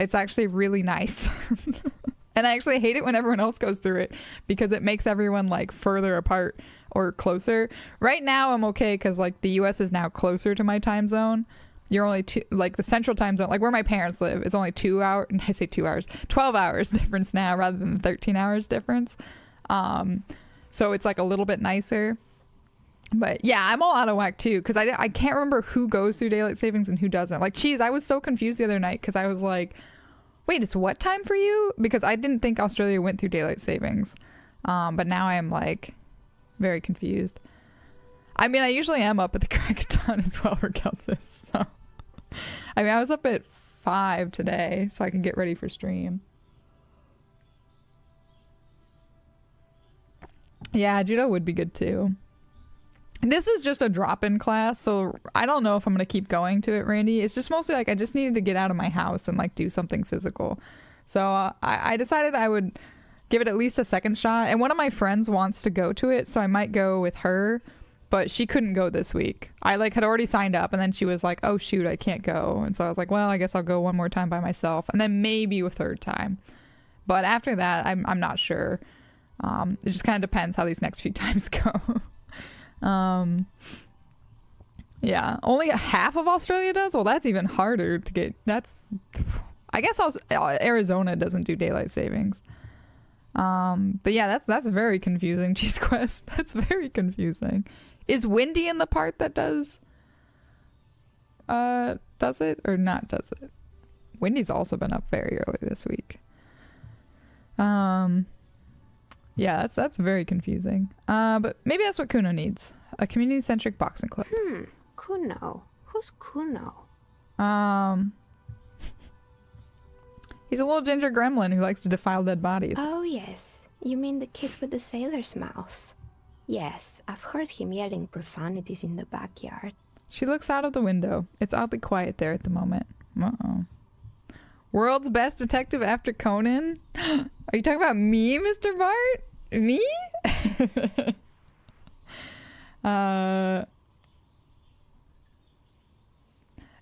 it's actually really nice. And I actually hate it when everyone else goes through it because it makes everyone like further apart or closer. Right now I'm okay because like the US is now closer to my time zone. You're only like the central time zone, like where my parents live, is only 2 hours. I say 2 hours, 12 hours difference now rather than 13 hours difference. So it's like a little bit nicer. But yeah, I'm all out of whack too because I can't remember who goes through daylight savings and who doesn't. Like, geez, I was so confused the other night because I was like, wait, it's what time for you? Because I didn't think Australia went through daylight savings. But now I am like very confused. I mean, I usually am up at the crack of dawn as well, regardless. So, I mean, I was up at 5 today so I can get ready for stream. Yeah, judo would be good too. This is just a drop-in class, so I don't know if I'm going to keep going to it, Randy. It's just mostly like I just needed to get out of my house and like do something physical. So I decided I would give it at least a second shot. And one of my friends wants to go to it, so I might go with her. But she couldn't go this week. I like had already signed up, and then she was like, oh shoot, I can't go. And so I was like, well, I guess I'll go one more time by myself, and then maybe a third time. But after that, I'm not sure. It just kind of depends how these next few times go. Yeah, only half of Australia does. Well, that's even harder to get. I guess Arizona doesn't do daylight savings. But yeah, that's very confusing. Cheese Quest, that's very confusing. Is Windy in the part that does it or not does it? Windy's also been up very early this week. Yeah, that's very confusing. But maybe that's what Kuno needs. A community-centric boxing club. Kuno. Who's Kuno? He's a little ginger gremlin who likes to defile dead bodies. Oh, yes. You mean the kid with the sailor's mouth? Yes, I've heard him yelling profanities in the backyard. She looks out of the window. It's oddly quiet there at the moment. Uh-oh. World's best detective after Conan? Are you talking about me, Mr. Bart? Me?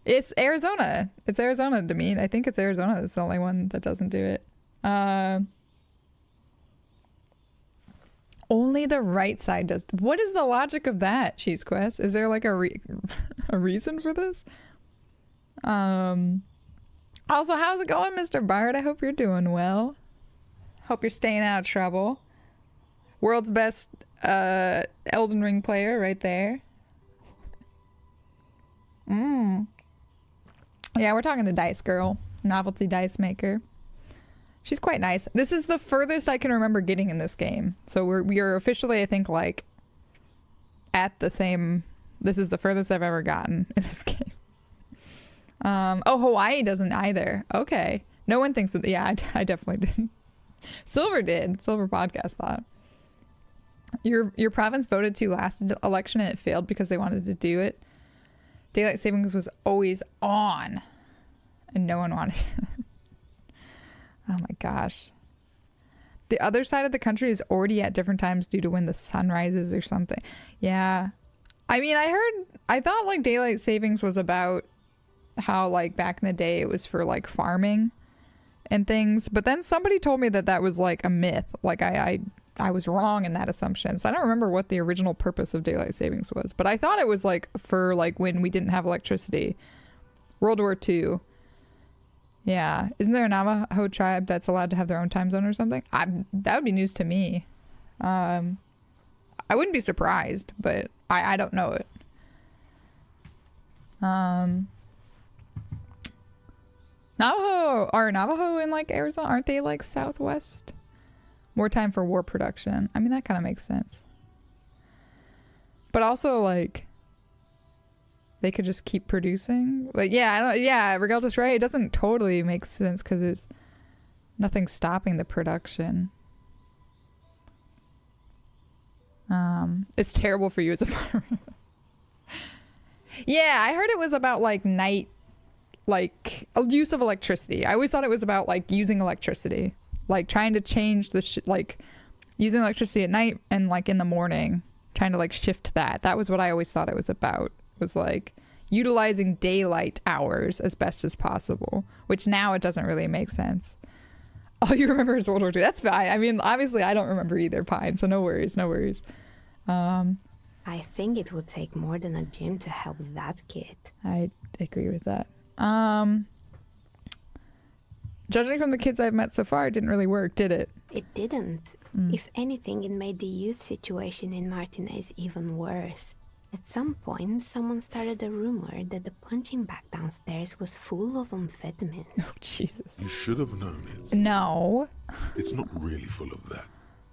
It's Arizona. It's Arizona, Demean. I think it's Arizona that's the only one that doesn't do it. Only the right side does. What is the logic of that, Cheese Quest? Is there like a reason for this? Also, how's it going, Mr. Bard? I hope you're doing well. Hope you're staying out of trouble. World's best Elden Ring player right there. Yeah, we're talking to Dice Girl, novelty dice maker. She's quite nice. This is the furthest I can remember getting in this game. So we are officially, I think, like at the same. This is the furthest I've ever gotten in this game. Oh, Hawaii doesn't either. Okay, no one thinks that. Yeah, I definitely didn't. Silver did. Silver Podcast thought. Your province voted to last election and it failed because they wanted to do it. Daylight savings was always on and no one wanted it. Oh my gosh. The other side of the country is already at different times due to when the sun rises or something. Yeah. I mean, I thought like daylight savings was about how like back in the day it was for like farming and things. But then somebody told me that that was like a myth. Like I was wrong in that assumption. So I don't remember what the original purpose of daylight savings was. But I thought it was like for like when we didn't have electricity. World War II. Yeah. Isn't there a Navajo tribe that's allowed to have their own time zone or something? That would be news to me. I wouldn't be surprised, but I don't know it. Navajo in like Arizona, aren't they like southwest? More time for war production. I mean, that kind of makes sense. But also like they could just keep producing. Like, yeah, Regalta's right. It doesn't totally make sense because there's nothing stopping the production. It's terrible for you as a farmer. Yeah, I heard it was about like night, like use of electricity. I always thought it was about like using electricity, like trying to change the like using electricity at night and like in the morning, trying to like shift that. That was what I always thought it was about. Was like utilizing daylight hours as best as possible, which now it doesn't really make sense. All you remember is World War II. That's fine. I mean, obviously I don't remember either, Pine, so no worries, no worries. I think it would take more than a gym to help that kid. I agree with that. Judging from the kids I've met so far, it didn't really work, did it? It didn't. If anything, it made the youth situation in Martinez even worse. At some point, someone started a rumor that the punching bag downstairs was full of amphetamines. Oh, Jesus. You should have known it. No. It's not really full of that.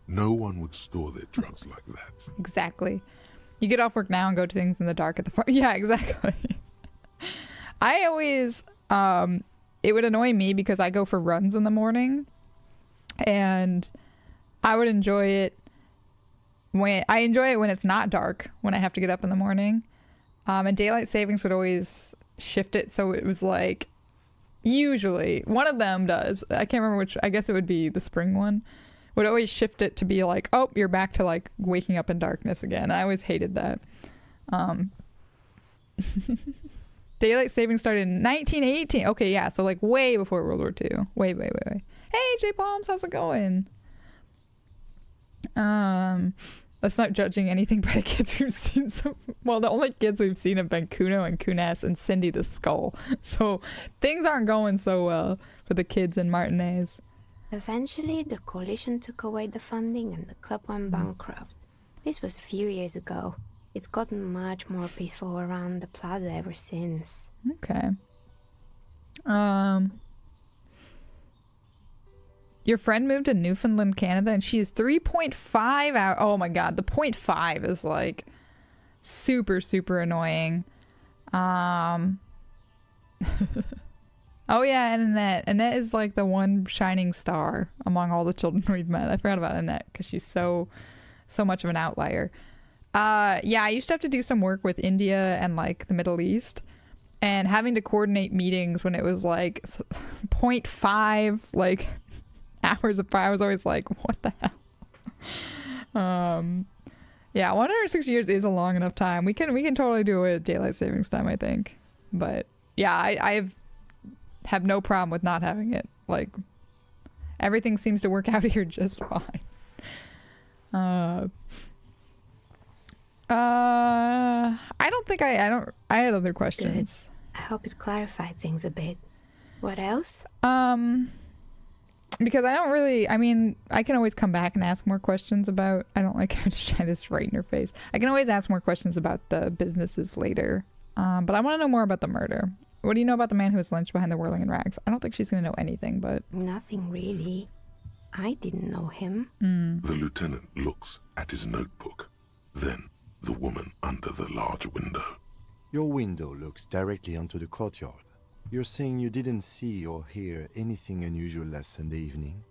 No one would store their drugs like that. Exactly. You get off work now and go to things in the dark at the farm. Yeah, exactly. I always, it would annoy me because I go for runs in the morning, and I would enjoy it when it's not dark, when I have to get up in the morning. And daylight savings would always shift it, so it was like, usually one of them does. I can't remember which. I guess it would be the spring one. Would always shift it to be like, oh, you're back to like waking up in darkness again. I always hated that. Daylight savings started in 1918. Okay, yeah, so like way before World War II. Way. Hey, J Palms, how's it going? Let's not judging anything by the kids we've seen. Well, the only kids we've seen have been Kuno and Kunes and Cindy the Skull. So things aren't going so well for the kids in Martinez. Eventually, the coalition took away the funding and the club went bankrupt. This was a few years ago. It's gotten much more peaceful around the plaza ever since. Okay. Your friend moved to Newfoundland, Canada, and she is 3.5 hours. Oh my god, the 0.5 is like super, super annoying. Oh yeah, and Annette is like the one shining star among all the children we've met. I forgot about Annette because she's so much of an outlier. Yeah, I used to have to do some work with India and like the Middle East, and having to coordinate meetings when it was like 0.5 like hours apart. I was always like, what the hell? Yeah, 160 years is a long enough time. We can totally do it with daylight savings time, I think. But yeah, I have no problem with not having it. Like, everything seems to work out here just fine. I don't think I had other questions. Good. I hope it clarified things a bit. What else? Because I can always come back and ask more questions about, I don't like having to shine this right in your face. I can always ask more questions about the businesses later. But I want to know more about the murder. What do you know about the man who was lynched behind the whirling in rags? I don't think she's going to know anything, but... Nothing really. I didn't know him. The lieutenant looks at his notebook. Then the woman under the large window. Your window looks directly onto the courtyard. You're saying you didn't see or hear anything unusual last Sunday evening?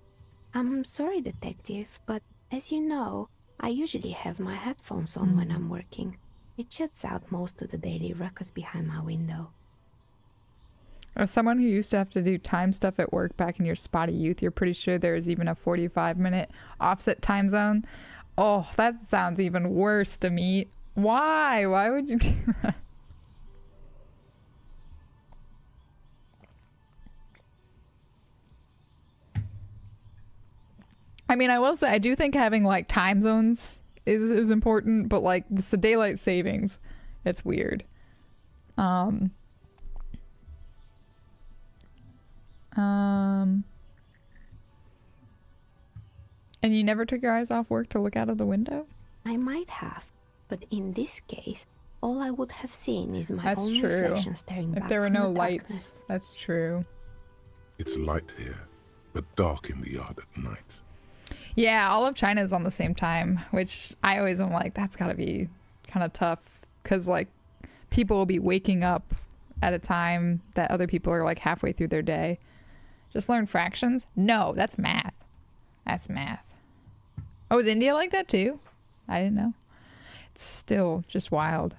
I'm sorry, detective, but as you know, I usually have my headphones on when I'm working. It shuts out most of the daily ruckus behind my window. As someone who used to have to do time stuff at work back in your spotty youth, you're pretty sure there is even a 45-minute offset time zone? Oh, that sounds even worse to me. Why? Why would you do that? I mean, I will say, I do think having like time zones is important, but like it's the daylight savings. It's weird. And you never took your eyes off work to look out of the window? I might have, but in this case, all I would have seen is my That's own true. reflection staring back If there were from no the lights, darkness. that's true. It's light here, but dark in the yard at night. Yeah, all of China is on the same time, which I always am like, that's gotta be kind of tough, because like people will be waking up at a time that other people are like halfway through their day. Just learn fractions? No, that's math. That's math. Oh, is India like that too? I didn't know. It's still just wild.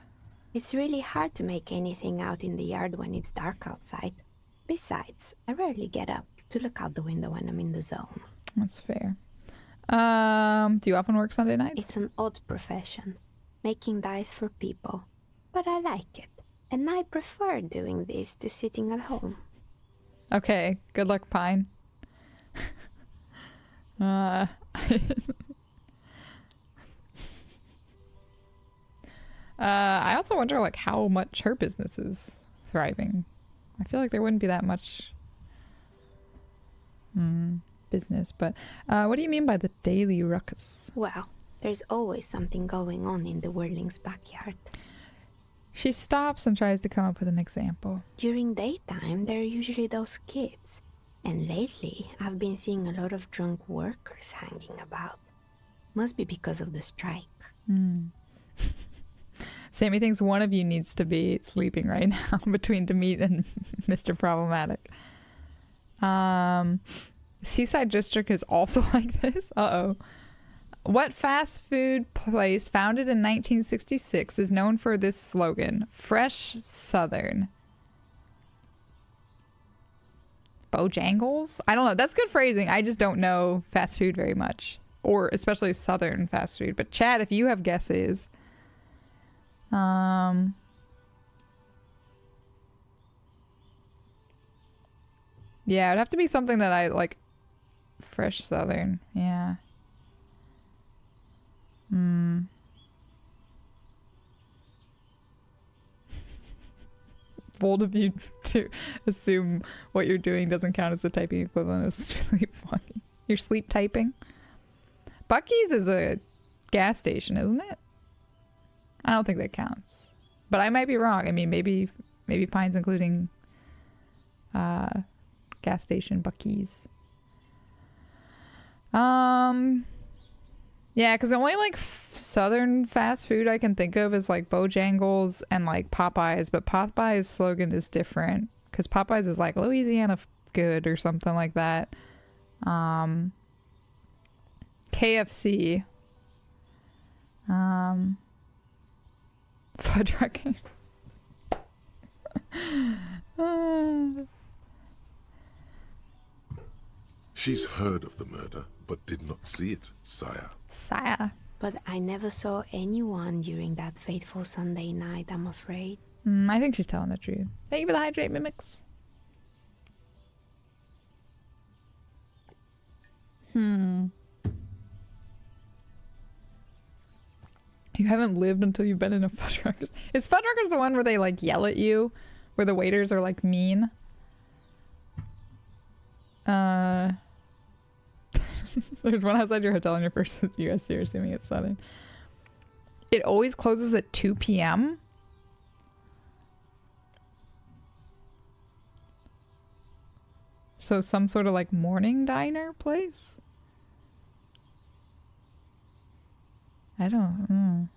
It's really hard to make anything out in the yard when it's dark outside. Besides, I rarely get up to look out the window when I'm in the zone. That's fair. Do you often work Sunday nights? It's an odd profession, making dice for people, but I like it. And I prefer doing this to sitting at home. Okay, good luck, Pine. I also wonder like how much her business is thriving. I feel like there wouldn't be that much business, but what do you mean by the daily ruckus? Well, there's always something going on in the Whirling's backyard. She stops and tries to come up with an example. During daytime, there are usually those kids. And lately, I've been seeing a lot of drunk workers hanging about. Must be because of the strike. Sammy thinks one of you needs to be sleeping right now between Demeet and Mr. Problematic. Seaside District is also like this? Uh-oh. What fast food place founded in 1966 is known for this slogan? Fresh Southern. Bojangles? I don't know. That's good phrasing. I just don't know fast food very much. Or especially Southern fast food. But Chad, if you have guesses... Yeah, it'd have to be something that I like. Fresh Southern, yeah. Bold of you to assume what you're doing doesn't count as the typing equivalent of sleepwalking. You're sleep typing. Buc-ee's is a gas station, isn't it? I don't think that counts, but I might be wrong. I mean, maybe Pine's including gas station Buc-ee's. Yeah, because the only like Southern fast food I can think of is like Bojangles and like Popeyes, but Popeyes' slogan is different because Popeyes is like Louisiana good or something like that. KFC. Fuddrucker. She's heard of the murder, but did not see it, sire. Sire. But I never saw anyone during that fateful Sunday night, I'm afraid. I think she's telling the truth. Thank you for the hydrate, Mimics. You haven't lived until you've been in a Fuddruckers. Is Fuddruckers the one where they like yell at you? Where the waiters are like mean? There's one outside your hotel on your first US, you're assuming it's Southern. It always closes at 2 p.m. So some sort of like morning diner place? I don't.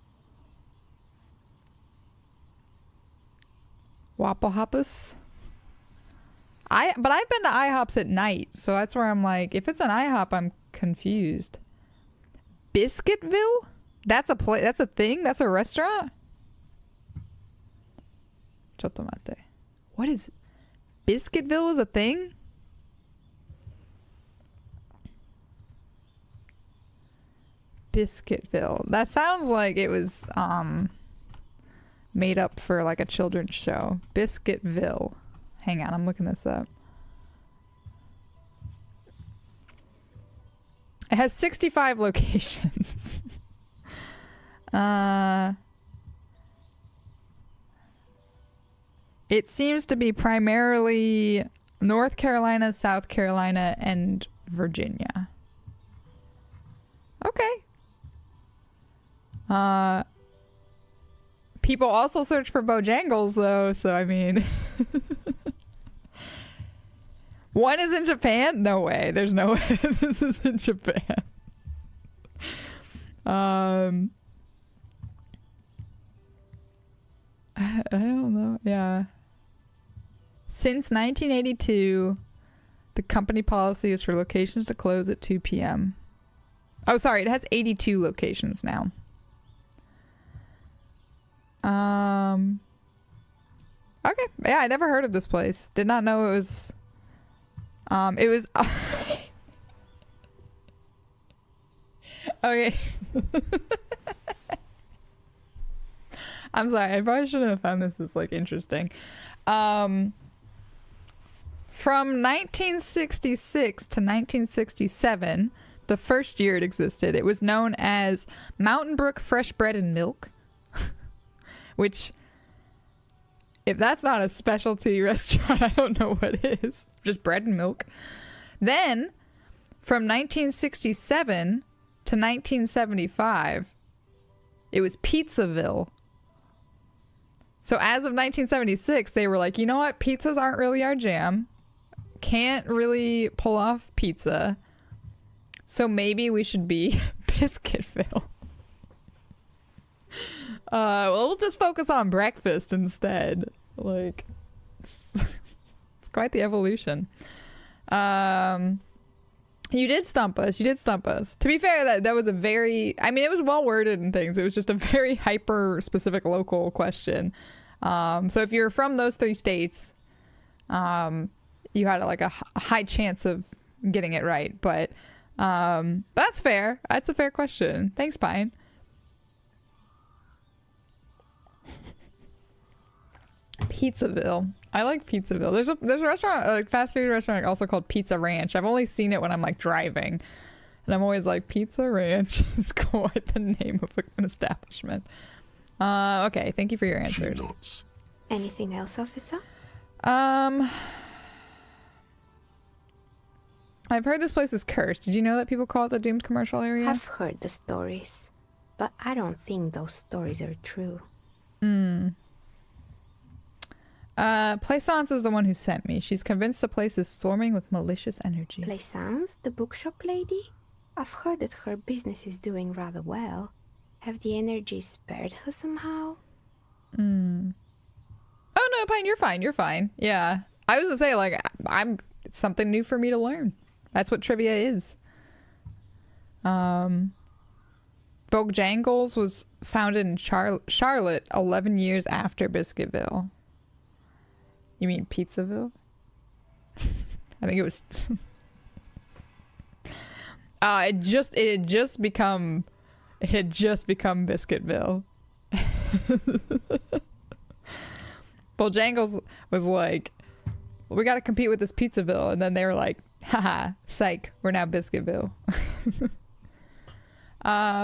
Waffle Hoppus. But I've been to IHOPs at night, so that's where I'm like, if it's an IHOP, I'm confused. Biscuitville? That's a place. That's a thing. That's a restaurant. Chotomate. What is Biscuitville? Is a thing? Biscuitville. That sounds like it was made up for like a children's show. Biscuitville. Hang on, I'm looking this up. It has 65 locations. It seems to be primarily North Carolina, South Carolina, and Virginia. Okay. People also search for Bojangles, though, so I mean... One is in Japan? No way. There's no way this is in Japan. I don't know. Yeah. Since 1982, the company policy is for locations to close at 2 p.m. Oh, sorry. It has 82 locations now. Okay. Yeah, I never heard of this place. Did not know it was... It was... Okay. I'm sorry. I probably shouldn't have found this as like interesting. From 1966 to 1967, the first year it existed, it was known as Mountain Brook Fresh Bread and Milk, which, if that's not a specialty restaurant, I don't know what is. Just bread and milk. Then, from 1967 to 1975, it was Pizzaville. So as of 1976, they were like, you know what? Pizzas aren't really our jam. Can't really pull off pizza. So maybe we should be Biscuitville. We'll just focus on breakfast instead. Like, it's quite the evolution. You did stump us. To be fair, that was a very, I mean, it was well worded and things. It was just a very hyper specific local question. So if you're from those 3 states, you had like a high chance of getting it right. But that's fair. That's a fair question. Thanks, Pine. Pizzaville. I like Pizzaville. There's a restaurant, a fast food restaurant also called Pizza Ranch. I've only seen it when I'm like driving, and I'm always like, Pizza Ranch is quite the name of an establishment. Okay, thank you for your answers. She nods. Anything else, officer? I've heard this place is cursed. Did you know that people call it the doomed commercial area? I've heard the stories, but I don't think those stories are true. Plaisance is the one who sent me. She's convinced the place is swarming with malicious energies. Plaisance, the bookshop lady? I've heard that her business is doing rather well. Have the energies spared her somehow? Oh no, Pine, you're fine. Yeah. I was gonna say, like, it's something new for me to learn. That's what trivia is. Bojangles was founded in Charlotte 11 years after Biscuitville. You mean Pizzaville? I think it was. It had just become Biscuitville. Bojangles was like, we got to compete with this Pizzaville, and then they were like, haha, psych, we're now Biscuitville.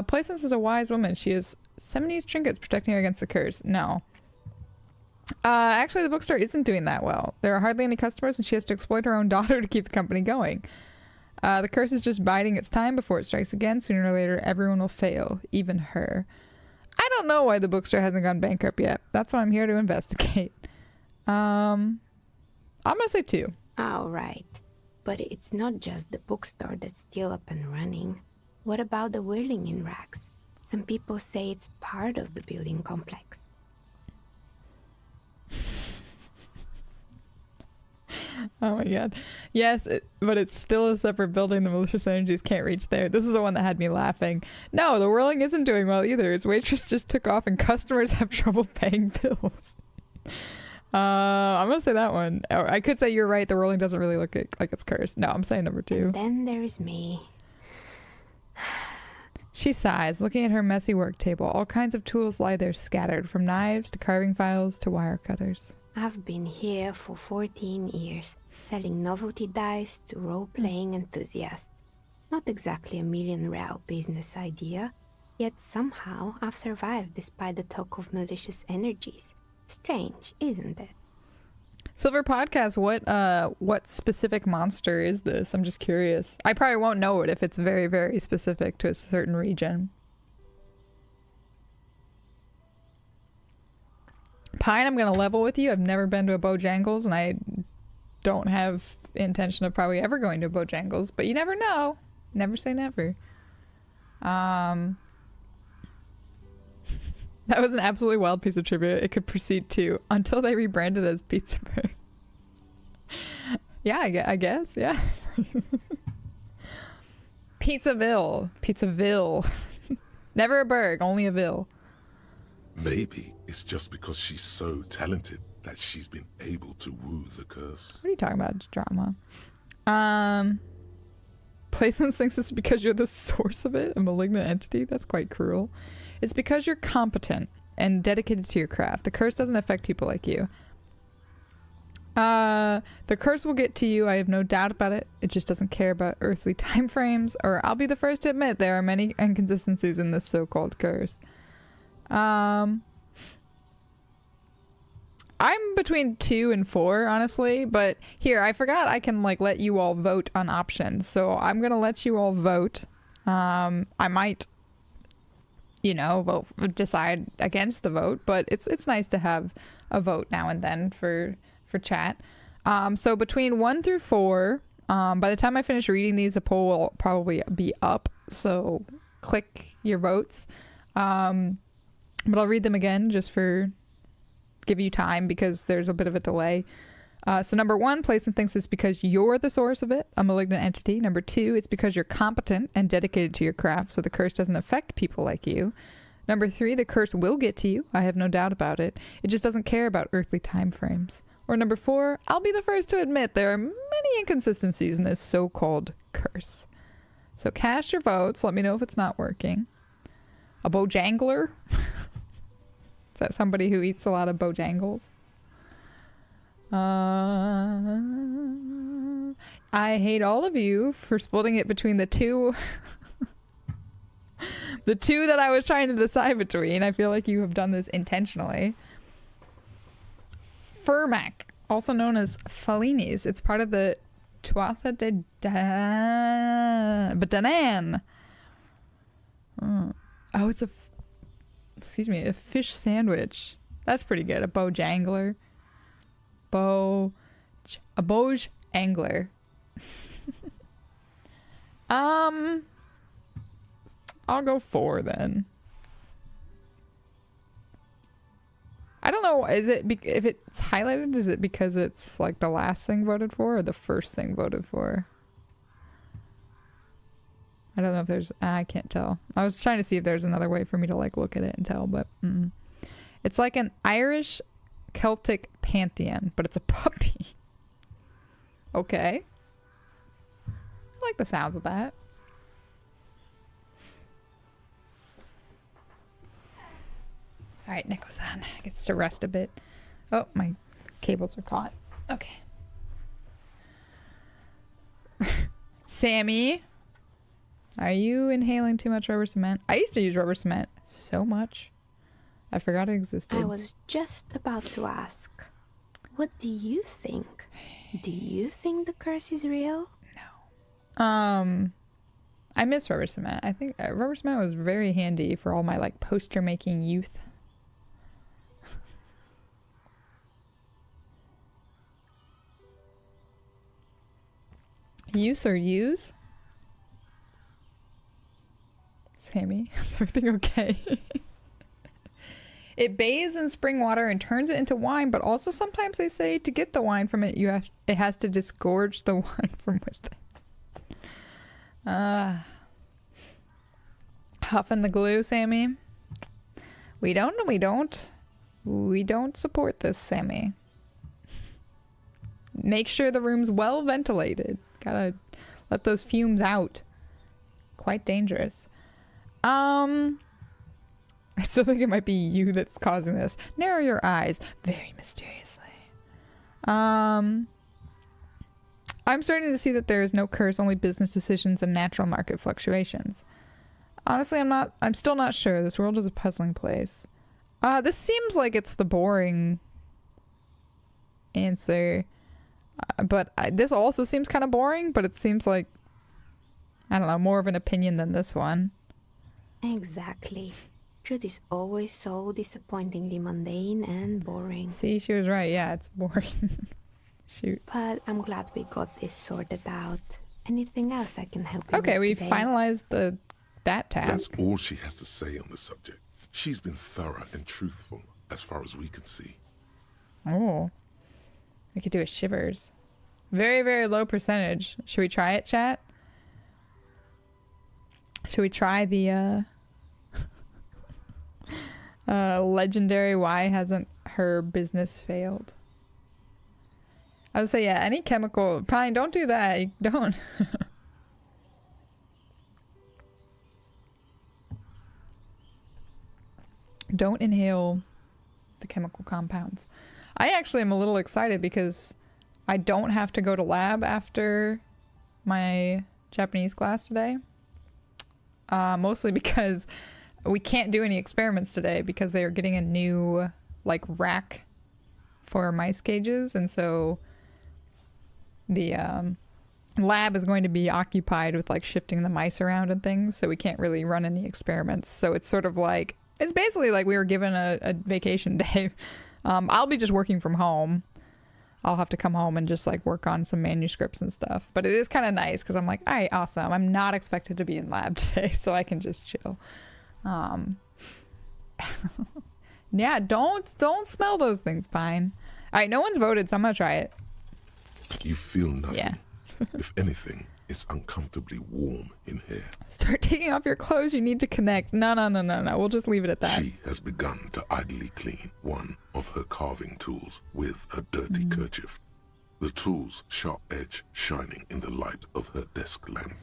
Plaisance is a wise woman. She has 70s trinkets protecting her against the curse. No. Actually, the bookstore isn't doing that well. There are hardly any customers, and she has to exploit her own daughter to keep the company going. The curse is just biding its time before it strikes again. Sooner or later, everyone will fail, even her. I don't know why the bookstore hasn't gone bankrupt yet. That's what I'm here to investigate. I'm gonna say 2. All right. But it's not just the bookstore that's still up and running. What about the whirling in rags? Some people say it's part of the building complex. Oh my god. Yes, but it's still a separate building. The malicious energies can't reach there. This is the one that had me laughing. No, the whirling isn't doing well either. Its waitress just took off and customers have trouble paying bills. I'm gonna say that one. Or I could say you're right, the whirling doesn't really look like it's cursed. No, I'm saying number 2. And then there is me. She sighs, looking at her messy work table. All kinds of tools lie there scattered, from knives to carving files to wire cutters. I've been here for 14 years, selling novelty dice to role-playing enthusiasts. Not exactly a $1 million business idea, yet somehow I've survived despite the talk of malicious energies. Strange, isn't it? Silver Podcast, what specific monster is this? I'm just curious. I probably won't know it if it's very, very specific to a certain region. Pine, I'm going to level with you. I've never been to a Bojangles, and I don't have intention of probably ever going to a Bojangles, but you never know. Never say never. That was an absolutely wild piece of trivia. It could proceed to until they rebranded as Pizzaburg. Yeah, I guess. Yeah. Pizzaville. Never a burg, only a ville. Maybe it's just because she's so talented that she's been able to woo the curse. What are you talking about? Drama. Plaisance thinks it's because you're the source of it, a malignant entity. That's quite cruel. It's because you're competent. and dedicated to your craft. The curse doesn't affect people like you. The curse will get to you. I have no doubt about it. It just doesn't care about earthly time frames. Or I'll be the first to admit there are many inconsistencies in this so-called curse. I'm between 2 and 4, honestly. But here, I forgot I can like let you all vote on options. So I'm gonna let you all vote. I might, you know, decide against the vote, but it's nice to have a vote now and then for chat. So between 1 through 4, by the time I finish reading these, the poll will probably be up. So click your votes. But I'll read them again just for give you time because there's a bit of a delay. So number 1, Playson thinks it's because you're the source of it, a malignant entity. Number 2, it's because you're competent and dedicated to your craft, so the curse doesn't affect people like you. Number 3, the curse will get to you. I have no doubt about it. It just doesn't care about earthly time frames. Or number 4, I'll be the first to admit there are many inconsistencies in this so-called curse. So cast your votes. Let me know if it's not working. A Bojangler? Is that somebody who eats a lot of Bojangles? I hate all of you for splitting it between the two. The two that I was trying to decide between. I feel like you have done this intentionally. Furmac, also known as Fellinis. It's part of the Tuatha de Danann. Oh, it's a fish sandwich. That's pretty good. A Bojangler. A Bojangler. I'll go 4 then. I don't know. Is it if it's highlighted? Is it because it's like the last thing voted for or the first thing voted for? I don't know if there's. I can't tell. I was trying to see if there's another way for me to like look at it and tell, but it's like an Irish Celtic pantheon, but it's a puppy. Okay. I like the sounds of that. All right, Nico-san gets to rest a bit. Oh, my cables are caught. Okay. Sammy, are you inhaling too much rubber cement? I used to use rubber cement so much. I forgot it existed. I was just about to ask. What do you think? Do you think the curse is real? No. I miss rubber cement. I think rubber cement was very handy for all my like poster making youth. Use or use? Sammy, is everything okay? It bathes in spring water and turns it into wine, but also sometimes they say to get the wine from it, it has to disgorge the wine from within. Huffing the glue, Sammy. We don't support this, Sammy. Make sure the room's well ventilated. Gotta let those fumes out. Quite dangerous. I still think it might be you that's causing this. Narrow your eyes very mysteriously. I'm starting to see that there is no curse, only business decisions and natural market fluctuations. Honestly, I'm still not sure. This world is a puzzling place. This seems like it's the boring answer. But this also seems kind of boring, but it seems like, I don't know, more of an opinion than this one. Exactly. Truth is always so disappointingly mundane and boring. See, she was right. Yeah, it's boring. Shoot. But I'm glad we got this sorted out. Anything else I can help you with Okay, we today? finalized that task. That's all she has to say on the subject. She's been thorough and truthful, as far as we can see. Oh. We could do a shivers. Very, very low percentage. Should we try it, chat? Should we try the legendary why hasn't her business failed? I would say, yeah, any chemical. Probably don't do that. You don't. Don't inhale the chemical compounds. I actually am a little excited because I don't have to go to lab after my Japanese class today. Mostly because we can't do any experiments today because they are getting a new like rack for mice cages, and so the lab is going to be occupied with like shifting the mice around and things, so we can't really run any experiments. So it's sort of like, it's basically like we were given a vacation day. I'll be just working from home. I'll have to come home and just like work on some manuscripts and stuff. But it is kind of nice because I'm like, all right, awesome. I'm not expected to be in lab today, so I can just chill. Yeah, don't smell those things, Pine. All right, no one's voted, so I'm gonna try it. You feel nothing. Yeah. If anything, it's uncomfortably warm in here. Start taking off your clothes. You need to connect. No. We'll just leave it at that. She has begun to idly clean one of her carving tools with a dirty kerchief. The tool's sharp edge shining in the light of her desk lamp.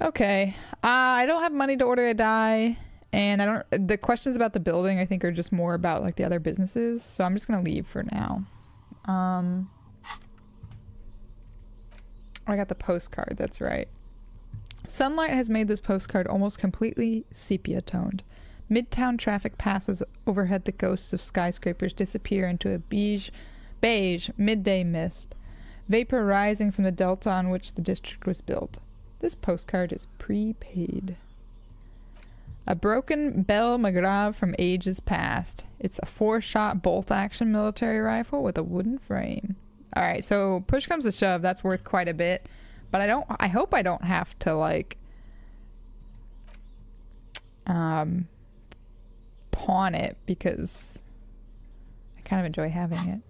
Okay. I don't have money to order a dye, and the questions about the building I think are just more about like the other businesses, so I'm just gonna leave for now. I got the postcard, that's right. Sunlight has made this postcard almost completely sepia-toned. Midtown traffic passes overhead. The ghosts of skyscrapers disappear into a beige midday mist, vapor rising from the delta on which the district was built. This postcard is prepaid. A broken Belle Magrave from ages past. It's a 4-shot bolt-action military rifle with a wooden frame. All right, so push comes to shove, that's worth quite a bit, but I hope I don't have to like pawn it because I kind of enjoy having it.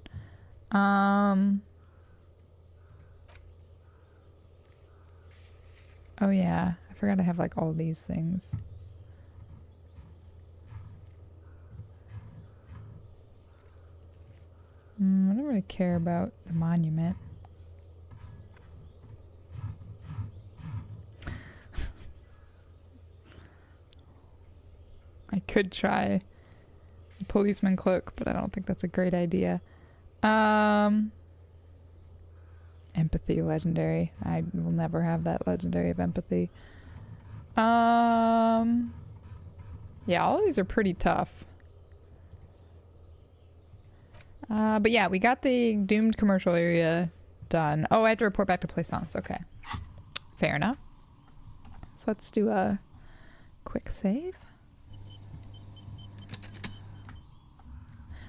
Oh yeah, I forgot I have like all these things. I don't really care about the monument. I could try the policeman cloak, but I don't think that's a great idea. Empathy legendary. I will never have that legendary of empathy. Yeah, all of these are pretty tough. But yeah, we got the doomed commercial area done. Oh, I have to report back to Plaisance. Okay. Fair enough. So let's do a quick save.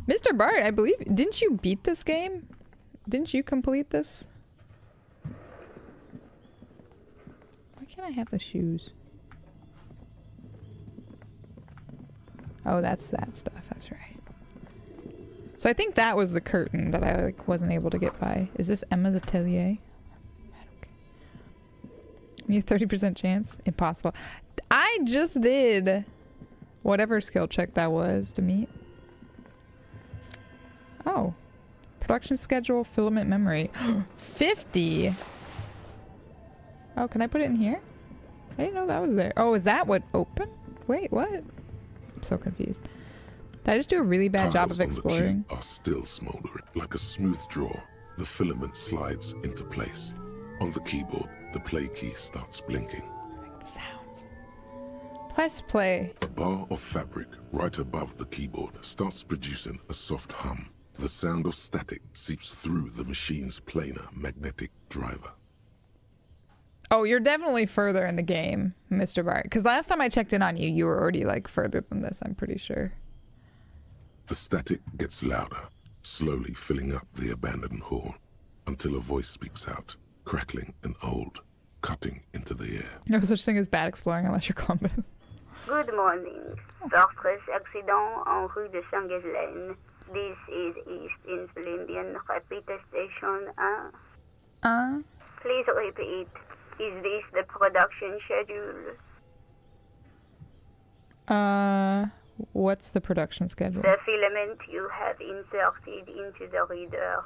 Mr. Bart, I believe, didn't you beat this game? Didn't you complete this? Why can't I have the shoes? Oh, that's that stuff. That's right. So I think that was the curtain that I like wasn't able to get by. Is this Emma's atelier? I don't care. You 30% chance? Impossible. I just did whatever skill check that was to meet. Oh. Production schedule, filament memory. 50? Oh, can I put it in here? I didn't know that was there. Oh, is that what opened? Wait, what? I'm so confused. Did I just do a really bad job of exploring? The key are still smoldering. Like a smooth draw, the filament slides into place. On the keyboard, the play key starts blinking. I like the sounds. Press play. A bar of fabric right above the keyboard starts producing a soft hum. The sound of static seeps through the machine's planar magnetic driver. Oh, you're definitely further in the game, Mr. Bart. Because last time I checked in on you, you were already like further than this, I'm pretty sure. The static gets louder, slowly filling up the abandoned hall, until a voice speaks out, crackling and old, cutting into the air. No such thing as bad exploring unless you're Columbus. Good morning. Fortress accident en rue de Saint-Ghislaine. This is East Insulindian Repeater Station 1. Please repeat. Is this the production schedule? What's the production schedule? The filament you have inserted into the reader.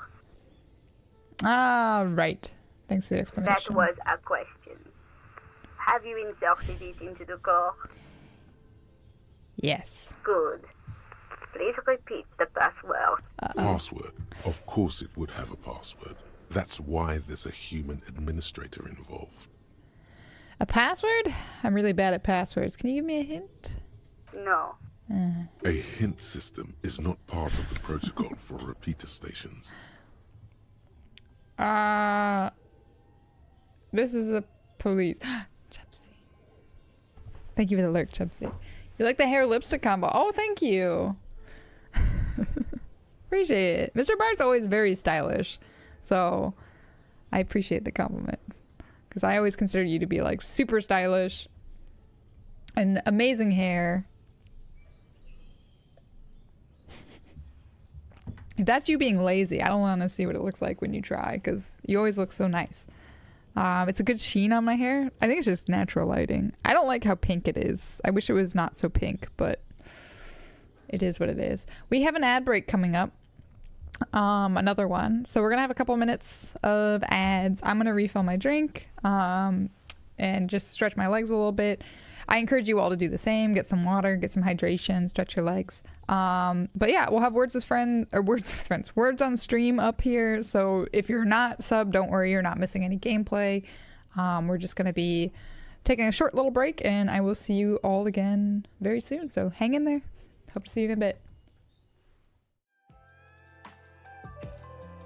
Ah, right. Thanks for the explanation. That was a question. Have you inserted it into the core? Yes. Good. Please repeat the password. Password. Of course it would have a password. That's why there's a human administrator involved. A password? I'm really bad at passwords. Can you give me a hint? No. A hint system is not part of the protocol for repeater stations. This is the police. Chubsy. Thank you for the lurk, Chubsy. You like the hair lipstick combo? Oh, thank you. Appreciate it. Mr. Bart's always very stylish, so I appreciate the compliment because I always consider you to be like super stylish and amazing hair. If that's you being lazy, I don't want to see what it looks like when you try because you always look so nice. It's a good sheen on my hair. I think it's just natural lighting. I don't like how pink it is. I wish it was not so pink, but it is what it is. We have an ad break coming up. Another one. So we're going to have a couple minutes of ads. I'm going to refill my drink and just stretch my legs a little bit. I encourage you all to do the same. Get some water, get some hydration, stretch your legs. But yeah, we'll have words on stream up here. So if you're not subbed, don't worry, you're not missing any gameplay. We're just going to be taking a short little break and I will see you all again very soon. So hang in there. Hope to see you in a bit.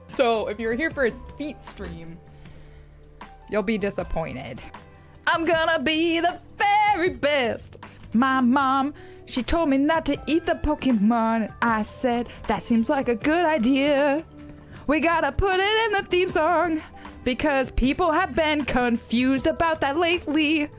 So if you're here for a feet stream, you'll be disappointed. I'm gonna be the very best. My mom, she told me not to eat the Pokemon. I said, that seems like a good idea. We gotta put it in the theme song because people have been confused about that lately.